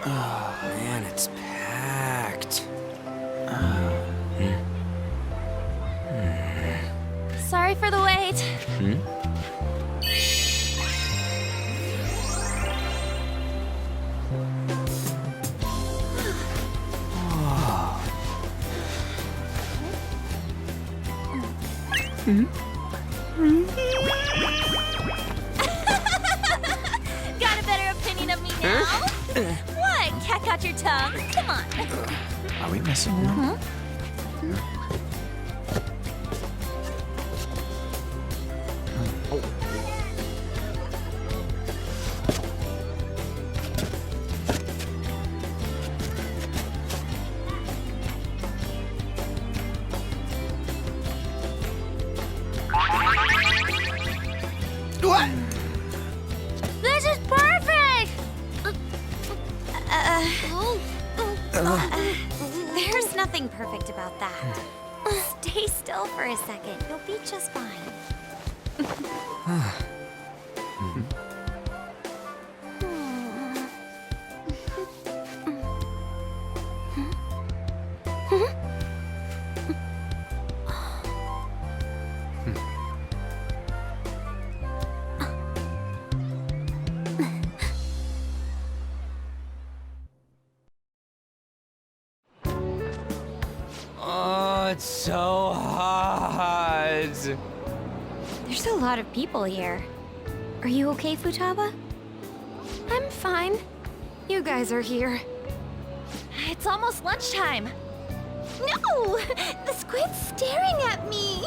Oh, man, it's packed. Sorry for the wait. Got a better opinion of me now? What? Cat got your tongue? Come on. Are we messing around? What? This is perfect! There's nothing perfect about that. Stay still for a second. You'll be just fine. Oh, it's so hot. There's a lot of people here. Are you okay, Futaba? I'm fine. You guys are here. It's almost lunchtime. No! The squid's staring at me!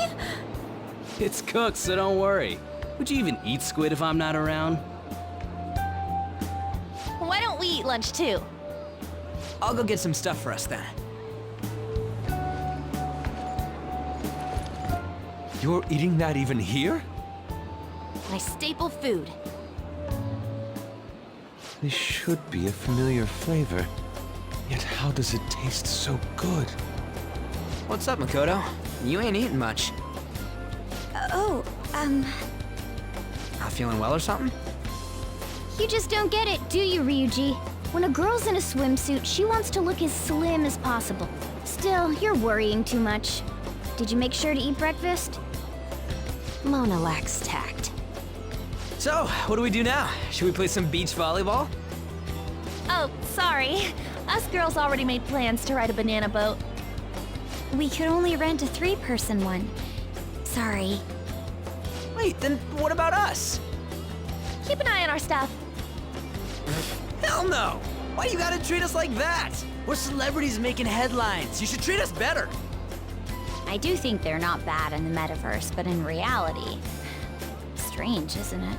It's cooked, so don't worry. Would you even eat squid if I'm not around? Why don't we eat lunch too? I'll go get some stuff for us then. You're eating that even here? My staple food. This should be a familiar flavor. Yet how does it taste so good? What's up, Makoto? You ain't eating much. Not feeling well or something? You just don't get it, do you, Ryuji? When a girl's in a swimsuit, she wants to look as slim as possible. Still, you're worrying too much. Did you make sure to eat breakfast? Mona lacks tact. So, what do we do now? Should we play some beach volleyball? Oh, sorry. Us girls already made plans to ride a banana boat. We could only rent a 3-person one. Sorry. Wait, then what about us? Keep an eye on our stuff. Hell no! Why you gotta treat us like that? We're celebrities making headlines. You should treat us better. I do think they're not bad in the metaverse, but in reality... Strange, isn't it?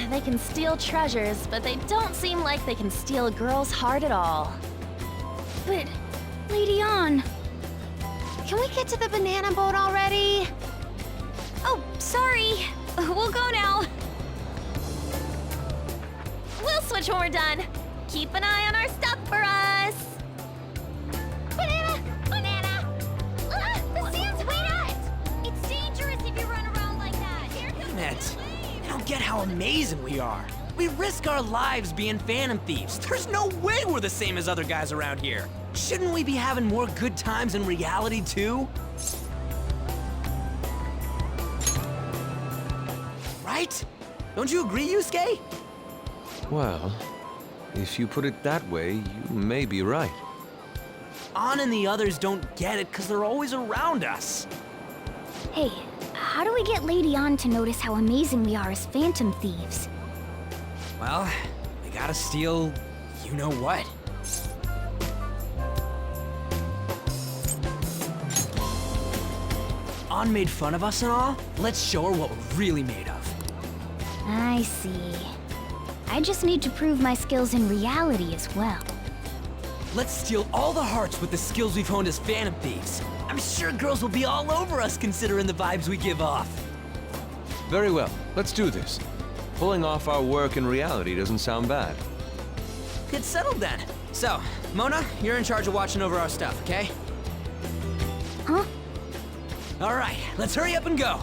They can steal treasures, but they don't seem like they can steal a girl's heart at all. But, Lady Ann... Can we get to the banana boat already? Oh, sorry. We'll go now. We'll switch when we're done. Keep an eye on our stuff for us. Banana! Banana! The sand's wet! It's dangerous if you run around like that. Here comes Damn it. the wave. I don't get how amazing we are. We risk our lives being phantom thieves. There's no way we're the same as other guys around here. Shouldn't we be having more good times in reality, too? Right? Don't you agree, Yusuke? Well, if you put it that way, you may be right. Ann and the others don't get it because they're always around us. Hey, how do we get Lady Ann to notice how amazing we are as phantom thieves? Well, we gotta steal you-know-what. Ann made fun of us and all. Let's show her what we're really made of. I see. I just need to prove my skills in reality as well. Let's steal all the hearts with the skills we've honed as phantom thieves. I'm sure girls will be all over us considering the vibes we give off. Very well, let's do this. Pulling off our work in reality doesn't sound bad. Get settled then. So, Mona, you're in charge of watching over our stuff, okay? Huh? All right, let's hurry up and go.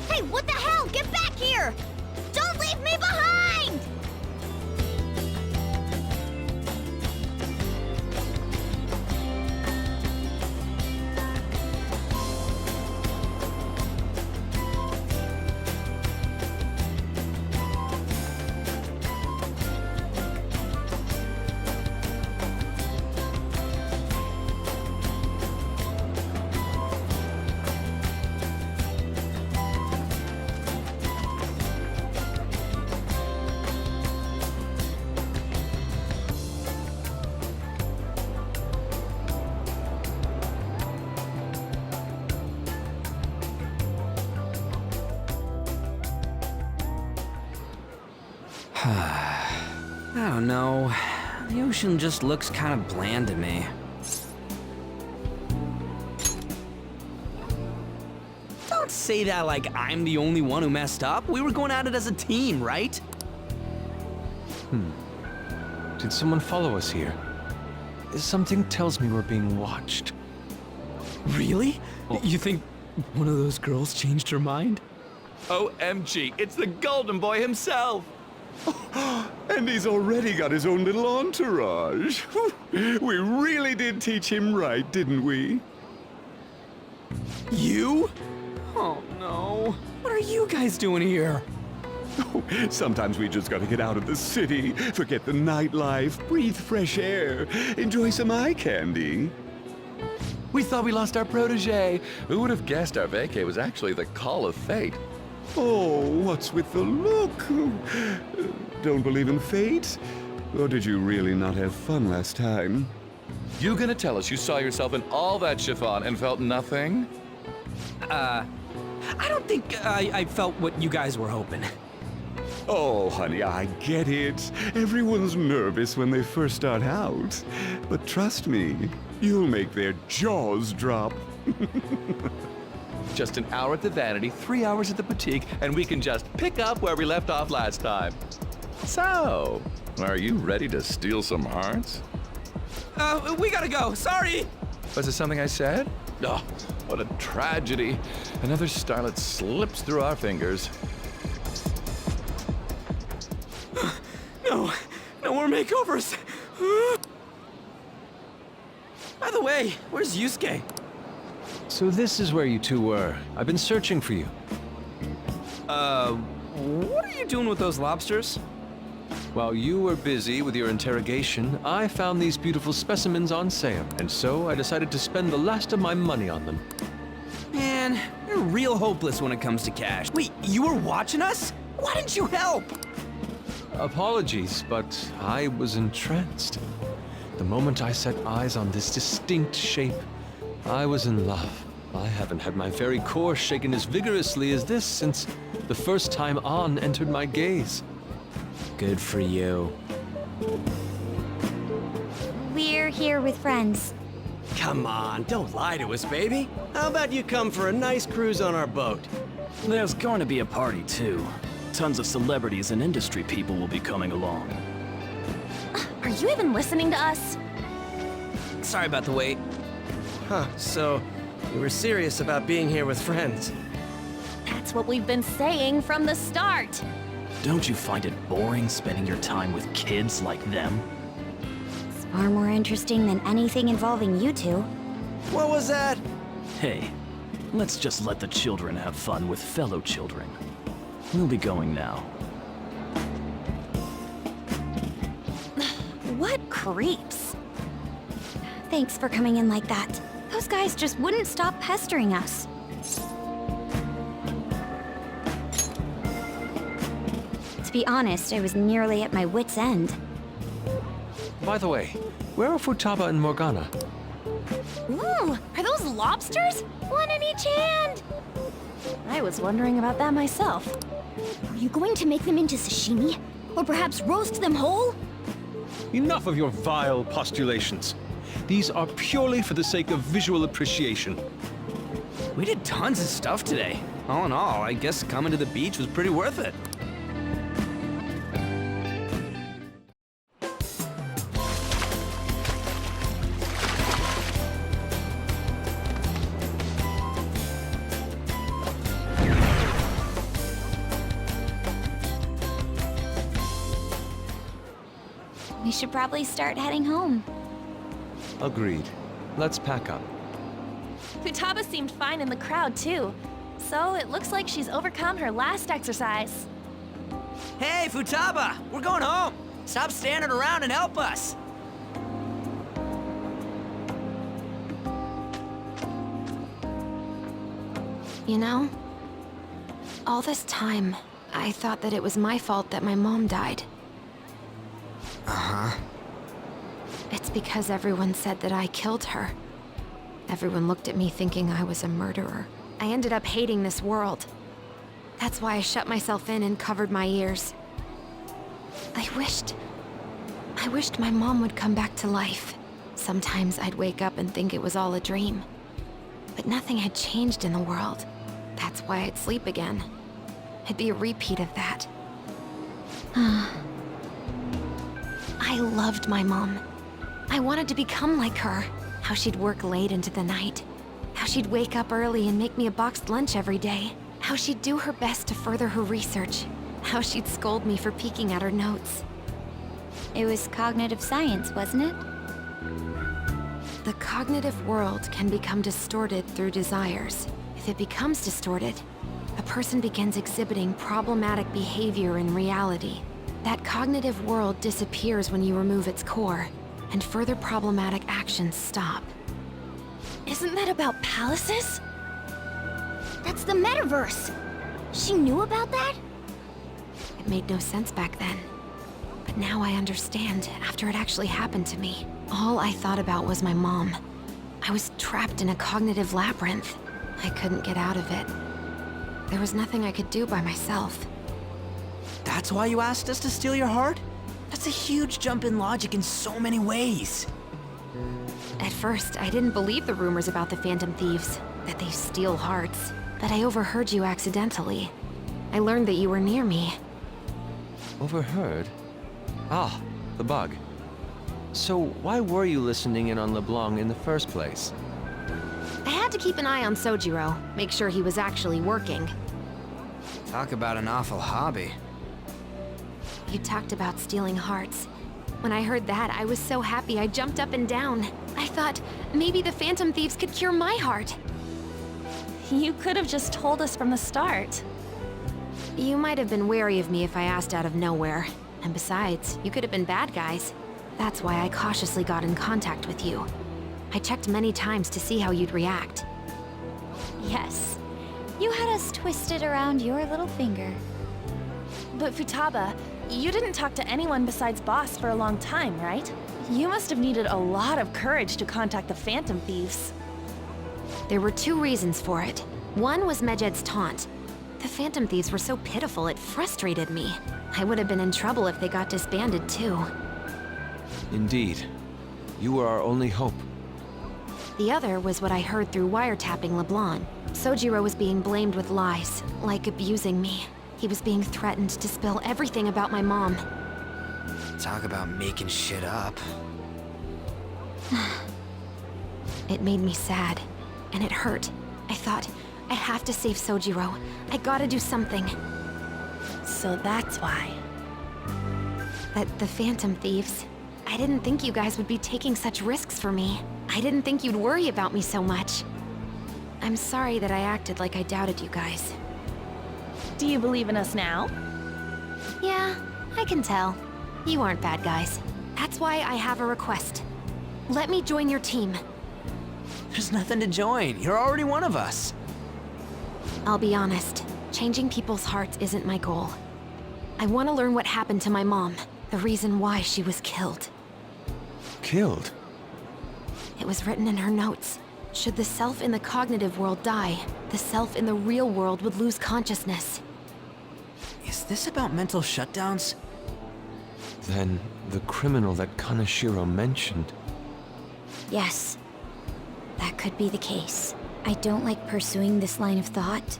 Hey, what the hell? Get back here! Don't leave me behind! I don't know. The ocean just looks kind of bland to me. Don't say that like I'm the only one who messed up. We were going at it as a team, right? Did someone follow us here? Something tells me we're being watched. Really? You think one of those girls changed her mind? OMG, it's the Golden Boy himself! And he's already got his own little entourage. We really did teach him right, didn't we? You? Oh no. What are you guys doing here? Sometimes we just gotta get out of the city, forget the nightlife, breathe fresh air, enjoy some eye candy. We thought we lost our protege. Who would have guessed our vacay was actually the call of fate? Oh, what's with the look? Don't believe in fate? Or did you really not have fun last time? You gonna tell us you saw yourself in all that chiffon and felt nothing? I don't think I felt what you guys were hoping. Oh, honey, I get it. Everyone's nervous when they first start out. But trust me, you'll make their jaws drop. Just an hour at the Vanity, 3 hours at the Boutique, and we can just pick up where we left off last time. So, are you ready to steal some hearts? We gotta go. Sorry. Was it something I said? Oh, what a tragedy. Another starlet slips through our fingers. No more makeovers. By the way, where's Yusuke? So this is where you two were. I've been searching for you. What are you doing with those lobsters? While you were busy with your interrogation, I found these beautiful specimens on sale, and so I decided to spend the last of my money on them. Man, you're real hopeless when it comes to cash. Wait, you were watching us? Why didn't you help? Apologies, but I was entranced. The moment I set eyes on this distinct shape, I was in love. I haven't had my very core shaken as vigorously as this since the first time An entered my gaze. Good for you. We're here with friends. Come on, don't lie to us, baby. How about you come for a nice cruise on our boat? There's going to be a party, too. Tons of celebrities and industry people will be coming along. Are you even listening to us? Sorry about the wait. Huh, so you were serious about being here with friends. That's what we've been saying from the start. Don't you find it boring spending your time with kids like them? It's far more interesting than anything involving you two. What was that? Hey, let's just let the children have fun with fellow children. We'll be going now. What creeps. Thanks for coming in like that. Those guys just wouldn't stop pestering us. To be honest, I was nearly at my wit's end. By the way, where are Futaba and Morgana? Ooh, are those lobsters? One in each hand! I was wondering about that myself. Are you going to make them into sashimi? Or perhaps roast them whole? Enough of your vile postulations. These are purely for the sake of visual appreciation. We did tons of stuff today. All in all, I guess coming to the beach was pretty worth it. should probably start heading home. Agreed. Let's pack up. Futaba seemed fine in the crowd, too. So it looks like she's overcome her last exercise. Hey, Futaba! We're going home! Stop standing around and help us! You know, all this time, I thought that it was my fault that my mom died. Uh-huh. It's because everyone said that I killed her. Everyone looked at me thinking I was a murderer. I ended up hating this world. That's why I shut myself in and covered my ears. I wished my mom would come back to life. Sometimes I'd wake up and think it was all a dream. But nothing had changed in the world. That's why I'd sleep again. It'd be a repeat of that. I loved my mom. I wanted to become like her. How she'd work late into the night. How she'd wake up early and make me a boxed lunch every day. How she'd do her best to further her research. How she'd scold me for peeking at her notes. It was cognitive science, wasn't it? The cognitive world can become distorted through desires. If it becomes distorted, a person begins exhibiting problematic behavior in reality. That cognitive world disappears when you remove its core, and further problematic actions stop. Isn't that about palaces? That's the metaverse! She knew about that? It made no sense back then. But now I understand, after it actually happened to me. All I thought about was my mom. I was trapped in a cognitive labyrinth. I couldn't get out of it. There was nothing I could do by myself. That's why you asked us to steal your heart? That's a huge jump in logic in so many ways. At first, I didn't believe the rumors about the Phantom Thieves, that they steal hearts. But I overheard you accidentally. I learned that you were near me. Overheard? Ah, the bug. So why were you listening in on LeBlanc in the first place? I had to keep an eye on Sojiro, make sure he was actually working. Talk about an awful hobby. You talked about stealing hearts. When I heard that, I was so happy I jumped up and down. I thought, maybe the Phantom Thieves could cure my heart. You could have just told us from the start. You might have been wary of me if I asked out of nowhere. And besides, you could have been bad guys. That's why I cautiously got in contact with you. I checked many times to see how you'd react. Yes. You had us twisted around your little finger. But Futaba, you didn't talk to anyone besides Boss for a long time, right? You must have needed a lot of courage to contact the Phantom Thieves. There were two reasons for it. One was Medjed's taunt. The Phantom Thieves were so pitiful it frustrated me. I would have been in trouble if they got disbanded too. Indeed. You were our only hope. The other was what I heard through wiretapping LeBlanc. Sojiro was being blamed with lies, like abusing me. He was being threatened to spill everything about my mom. Talk about making shit up. It made me sad, and it hurt. I thought, I have to save Sojiro. I gotta do something. So that's why. But the Phantom Thieves, I didn't think you guys would be taking such risks for me. I didn't think you'd worry about me so much. I'm sorry that I acted like I doubted you guys. Do you believe in us now? Yeah, I can tell. You aren't bad guys. That's why I have a request. Let me join your team. There's nothing to join. You're already one of us. I'll be honest, changing people's hearts isn't my goal. I want to learn what happened to my mom, the reason why she was killed. Killed? It was written in her notes. Should the self in the cognitive world die, the self in the real world would lose consciousness. Is this about mental shutdowns? Then the criminal that Kaneshiro mentioned. Yes. That could be the case. I don't like pursuing this line of thought.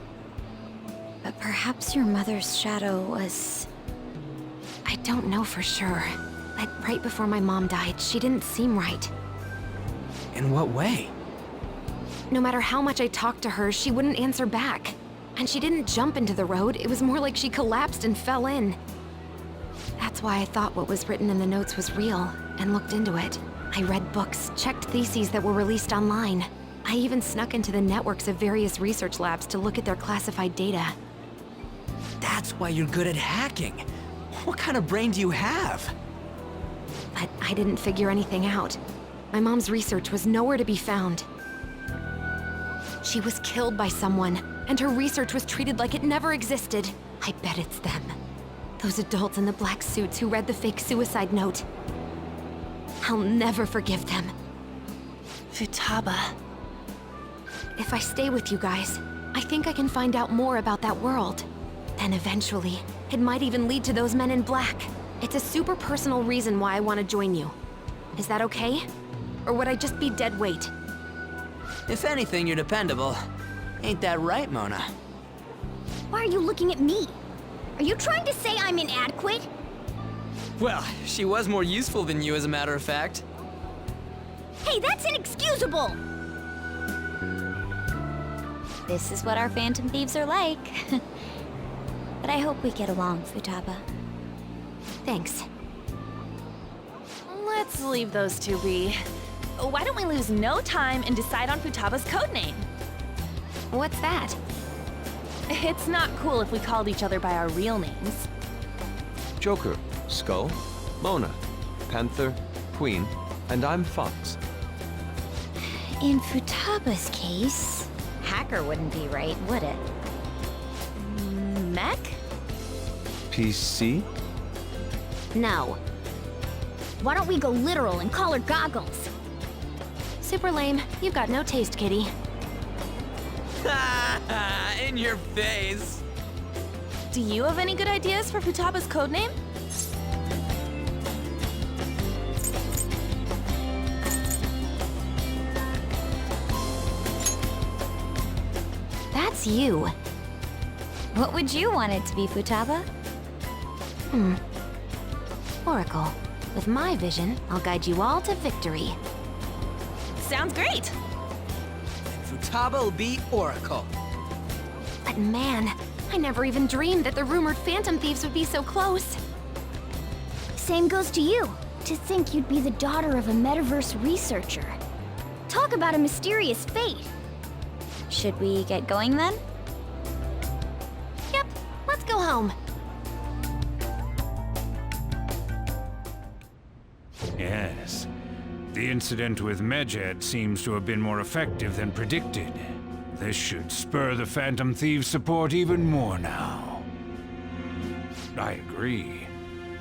But perhaps your mother's shadow was... I don't know for sure. But right before my mom died, she didn't seem right. In what way? No matter how much I talked to her, she wouldn't answer back. And she didn't jump into the road, it was more like she collapsed and fell in. At That's why I thought what was written in the notes was real, and looked into it. I read books, checked theses that were released online. I even snuck into the networks of various research labs to look at their classified data. That's why you're good at hacking. What kind of brain do you have? But I didn't figure anything out. My mom's research was nowhere to be found. She was killed by someone, and her research was treated like it never existed. I bet it's them. Those adults in the black suits who read the fake suicide note. I'll never forgive them. Futaba. If I stay with you guys, I think I can find out more about that world. Then eventually, it might even lead to those men in black. It's a super personal reason why I want to join you. Is that okay? Or would I just be dead weight? If anything, you're dependable. Ain't that right, Mona? Why are you looking at me? Are you trying to say I'm inadequate? Well, she was more useful than you, as a matter of fact. Hey, that's inexcusable! This is what our Phantom Thieves are like. But I hope we get along, Futaba. Thanks. Let's leave those two be. Why don't we lose no time and decide on Futaba's codename? What's that? It's not cool if we called each other by our real names. Joker, Skull, Mona, Panther, Queen, and I'm Fox. In Futaba's case... Hacker wouldn't be right, would it? Mech? PC? No. Why don't we go literal and call her Goggles? Super lame. You've got no taste, kitty. In your face. Do you have any good ideas for Futaba's codename? That's you. What would you want it to be, Futaba? Oracle. With my vision, I'll guide you all to victory. Sounds great! Futaba will be Oracle. But man, I never even dreamed that the rumored Phantom Thieves would be so close. Same goes to you. To think you'd be the daughter of a metaverse researcher. Talk about a mysterious fate. Should we get going then? Yep, let's go home. Yes. The incident with Medjed seems to have been more effective than predicted. This should spur the Phantom Thieves' support even more now. I agree.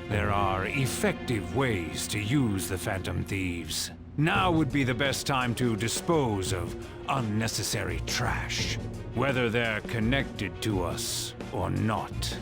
There are effective ways to use the Phantom Thieves. Now would be the best time to dispose of unnecessary trash, whether they're connected to us or not.